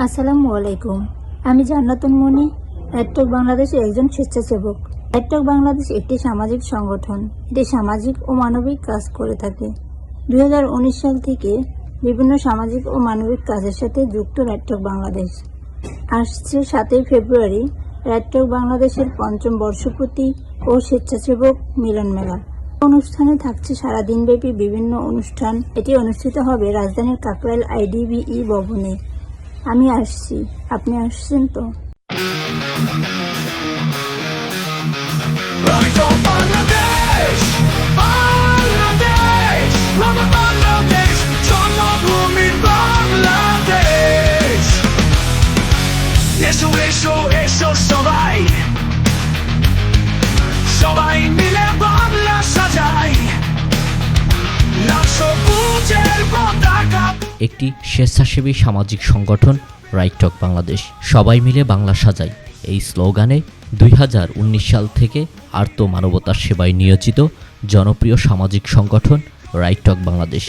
আসসালামু আলাইকুম। আমি জান্নাতুন মনি, রাইটক বাংলাদেশের একজন স্বেচ্ছাসেবক। রাইটক বাংলাদেশ একটি সামাজিক সংগঠন। এটি সামাজিক ও মানবিক কাজ করে থাকে। 2019 সাল থেকে বিভিন্ন সামাজিক ও মানবিক কাজের সাথে যুক্ত রাইটক বাংলাদেশ। আসছে 7ই ফেব্রুয়ারি রাইটক বাংলাদেশের 5ম বর্ষপূর্তি ও স্বেচ্ছাসেবক মিলন মেলা। অনুষ্ঠানে থাকছে সারাদিনব্যাপী বিভিন্ন অনুষ্ঠান। এটি অনুষ্ঠিত হবে রাজধানীর কাকরাইল IDBE ভবনে। আমি আসছি, আপনি আসছেন তো? সবাই মিলে বাংলা সাজাই, সবুজের পতাকা। একটি স্বেচ্ছাসেবী সামাজিক সংগঠন রাইটক বাংলাদেশ। সবাই মিলে বাংলা সাজাই এই স্লোগানে 2019 সাল থেকে আর্ত মানবতার সেবায় নিয়োজিত জনপ্রিয় সামাজিক সংগঠন রাইটক বাংলাদেশ।